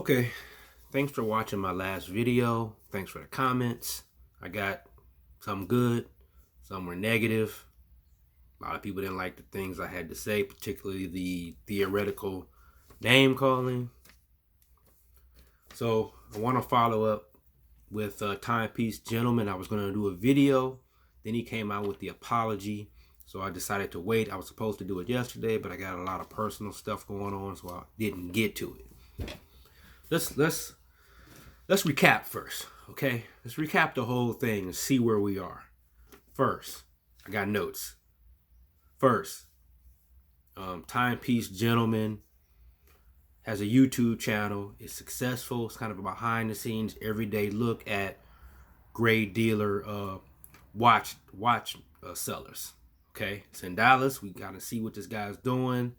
Okay, thanks for watching my last video. Thanks for the comments. I got some good, some were negative. A lot of people didn't like the things I had to say, particularly the theoretical name calling. So I want to follow up with Timepiece Gentlemen. I was going to do a video. Then he came out with the apology. So I decided to wait. I was supposed to do it yesterday, but I got a lot of personal stuff going on, so I didn't get to it. Let's recap first, okay? Let's recap the whole thing and see where we are. First, I got notes. First, Timepiece Gentlemen has a YouTube channel. It's successful. It's kind of a behind the scenes, everyday look at grade dealer watch sellers. Okay, it's in Dallas. We gotta see what this guy's doing,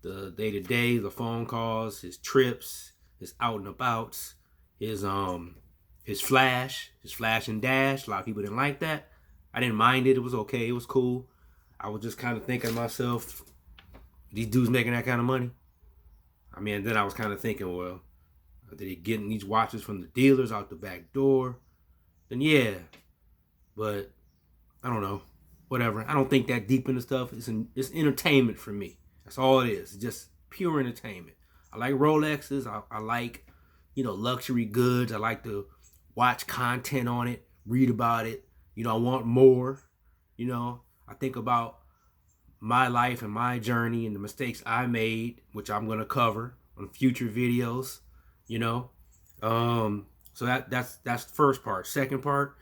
the day to day, the phone calls, his trips, his out and abouts, his flash and dash. A lot of people didn't like that. I didn't mind it. It was okay. It was cool. I was just kind of thinking to myself, these dudes making that kind of money? I mean, then I was kind of thinking, well, are they getting these watches from the dealers out the back door? Then yeah, but I don't know. Whatever. I don't think that deep into stuff. It's entertainment for me. That's all it is. It's just pure entertainment. I like Rolexes. I like, luxury goods. I like to watch content on it, read about it. I want more. I think about my life and my journey and the mistakes I made, which I'm going to cover on future videos, So that's the first part. Second part,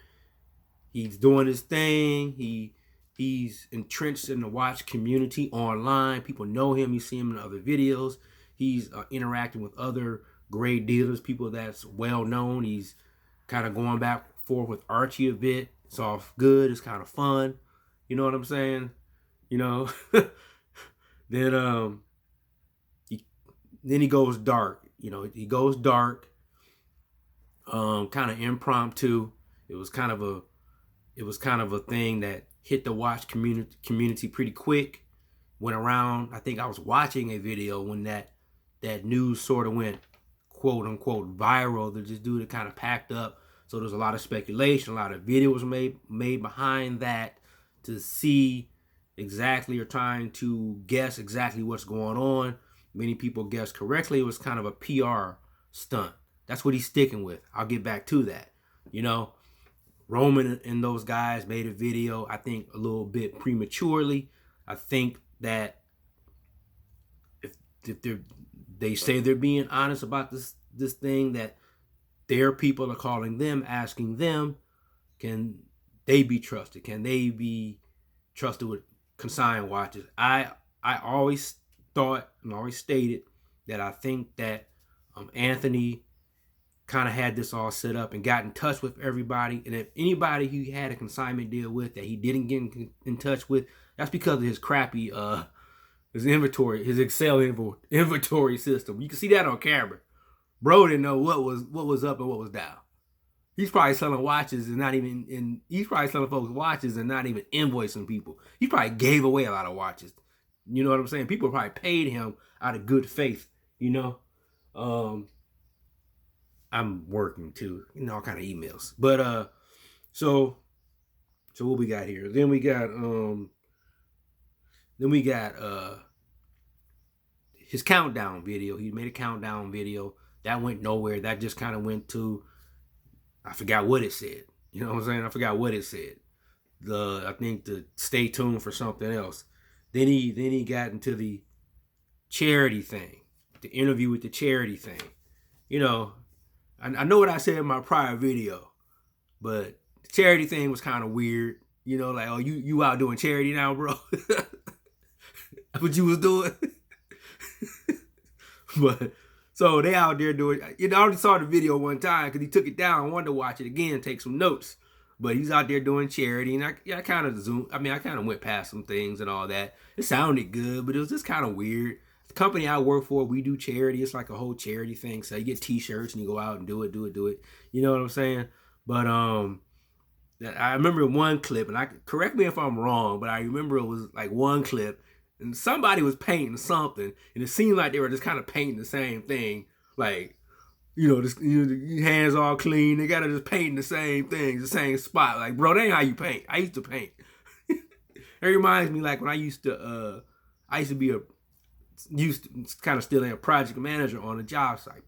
he's doing his thing. He's entrenched in the watch community online. People know him. You see him in other videos. He's interacting with other great dealers, people that's well known. He's kind of going back and forth with Archie a bit. It's all good. It's kind of fun. You know what I'm saying? Then he goes dark. He goes dark. Kind of impromptu. It was kind of a thing that hit the watch community pretty quick. Went around. I think I was watching a video when that news sort of went quote unquote viral. That this dude had kind of packed up. So there's a lot of speculation, a lot of videos made behind that to see exactly or trying to guess exactly what's going on. Many people guessed correctly. It was kind of a PR stunt. That's what he's sticking with. I'll get back to that. Roman and those guys made a video, I think, a little bit prematurely. I think that if they say they're being honest about this thing, that their people are calling them, asking them, can they be trusted? Can they be trusted with consigned watches? I always thought and always stated that I think that Anthony kind of had this all set up and got in touch with everybody. And if anybody he had a consignment deal with that he didn't get in touch with, that's because of his crappy his Excel inventory system. You can see that on camera. Bro didn't know what was up and what was down. He's probably selling watches and he's probably selling folks watches and not even invoicing people. He probably gave away a lot of watches. You know what I'm saying? People probably paid him out of good faith, I'm working too, all kind of emails. But so what we got here? Then we got his countdown video. He made a countdown video that went nowhere. That just kind of went to, I forgot what it said. You know what I'm saying? I forgot what it said. I think to stay tuned for something else. Then he got into the charity thing, the interview with the charity thing. I know what I said in my prior video, but the charity thing was kind of weird. Like, oh, you out doing charity now, bro? That's what you was doing? But, so they out there doing, I already saw the video one time because he took it down. I wanted to watch it again, take some notes. But he's out there doing charity, and I kind of went past some things and all that. It sounded good, but it was just kind of weird. The company I work for, we do charity. It's like a whole charity thing. So you get t-shirts and you go out and do it. You know what I'm saying? But I remember one clip, and correct me if I'm wrong, but I remember it was like one clip, and somebody was painting something, and it seemed like they were just kind of painting the same thing, like Your hands all clean. They gotta just paint the same things, the same spot. Like, bro, that ain't how you paint. I used to paint. It reminds me like when I used to kind of still a project manager on a job site.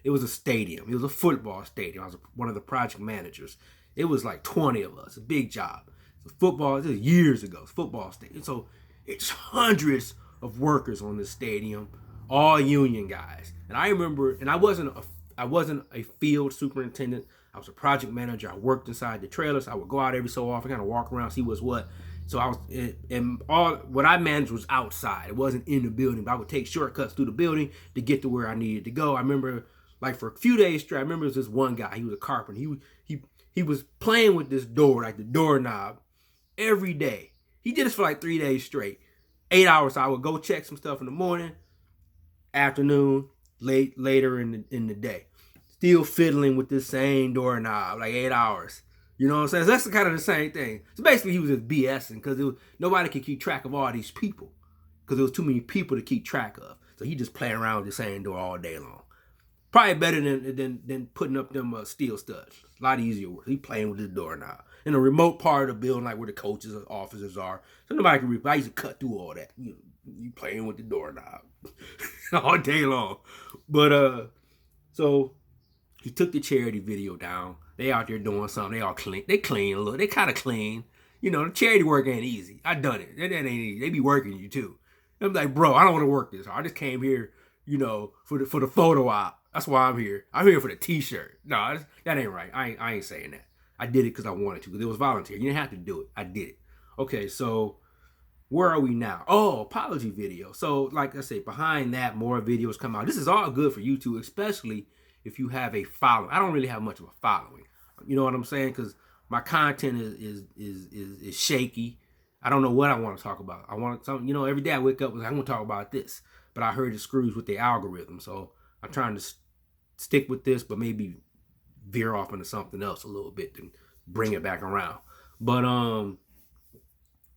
It was a stadium. It was a football stadium. I was one of the project managers. It was like 20 of us, a big job. So this was years ago, football stadium. So it's hundreds of workers on this stadium, all union guys. And I remember, and I wasn't a field superintendent. I was a project manager. I worked inside the trailers. I would go out every so often, kind of walk around, see what's what. So what I managed was outside. It wasn't in the building, but I would take shortcuts through the building to get to where I needed to go. I remember, like, for a few days straight, I remember there was this one guy. He was a carpenter. He was playing with this door, like the doorknob, every day. He did this for like 3 days straight. 8 hours. So I would go check some stuff in the morning, afternoon, later in the day. Still fiddling with this same doorknob, like 8 hours. You know what I'm saying? So that's kind of the same thing. So basically, he was just BSing because nobody could keep track of all these people because there was too many people to keep track of. So he just playing around with the same door all day long. Probably better than putting up them steel studs. A lot easier work. He playing with his doorknob in a remote part of the building, like where the coaches and officers are. So nobody can read. I used to cut through all that. You playing with the doorknob all day long. But so he took the charity video down. They out there doing something. They all clean. They clean a little. They kind of clean. The charity work ain't easy. I done it. That ain't easy. They be working you too. I'm like, bro, I don't want to work this hard. I just came here, for the photo op. That's why I'm here. I'm here for the T-shirt. No, that ain't right. I ain't saying that. I did it because I wanted to. Because it was volunteer. You didn't have to do it. I did it. Okay, so where are we now? Oh, apology video. So, like I said, behind that, more videos come out. This is all good for YouTube, especially if you have a following. I don't really have much of a following. You know what I'm saying? Because my content is shaky. I don't know what I want to talk about. I want something, every day I wake up and I'm going to talk about this. But I heard it screws with the algorithm. So I'm trying to stick with this, but maybe veer off into something else a little bit and bring it back around. But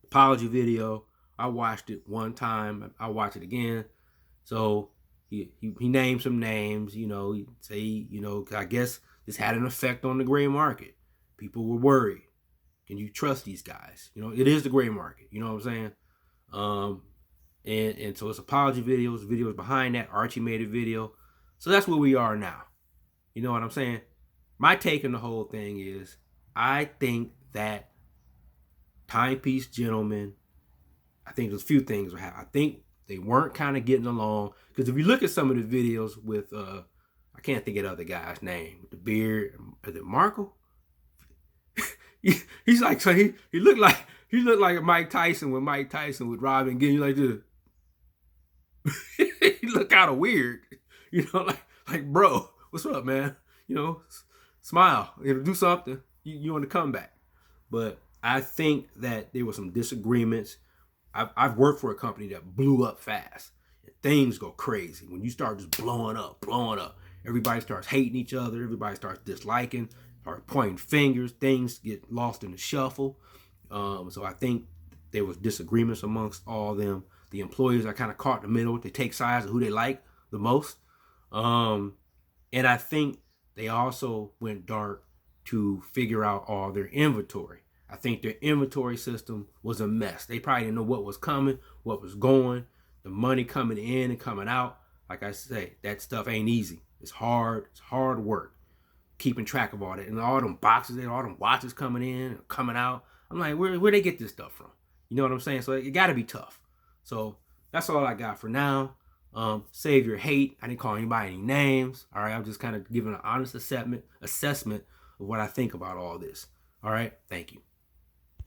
apology video, I watched it one time. I watched it again. So he named some names, he say, I guess this had an effect on the gray market. People were worried. Can you trust these guys? It is the gray market. You know what I'm saying? And so it's apology videos behind that. Archie made a video. So that's where we are now. You know what I'm saying? My take on the whole thing is I think that Timepiece Gentlemen, I think there's a few things. I think they weren't kind of getting along. Because if you look at some of the videos with, I can't think of the other guy's name, with the beard, is it Markle? He's like, so he looked like Mike Tyson when Mike Tyson would rob and get you like this. He looked kind of weird, like bro, what's up, man? Smile, do something. You on the comeback. But I think that there were some disagreements. I've worked for a company that blew up fast. Things go crazy when you start just blowing up. Everybody starts hating each other. Everybody starts disliking, start pointing fingers. Things get lost in the shuffle. So I think there was disagreements amongst all them. The employees are kind of caught in the middle. They take sides of who they like the most. And I think they also went dark to figure out all their inventory. I think their inventory system was a mess. They probably didn't know what was coming, what was going, the money coming in and coming out. Like I say, that stuff ain't easy. It's hard. It's hard work keeping track of all that. And all them boxes and all them watches coming in and coming out. I'm like, where they get this stuff from? You know what I'm saying? So it got to be tough. So that's all I got for now. Save your hate. I didn't call anybody any names. All right. I'm just kind of giving an honest assessment of what I think about all this. All right. Thank you.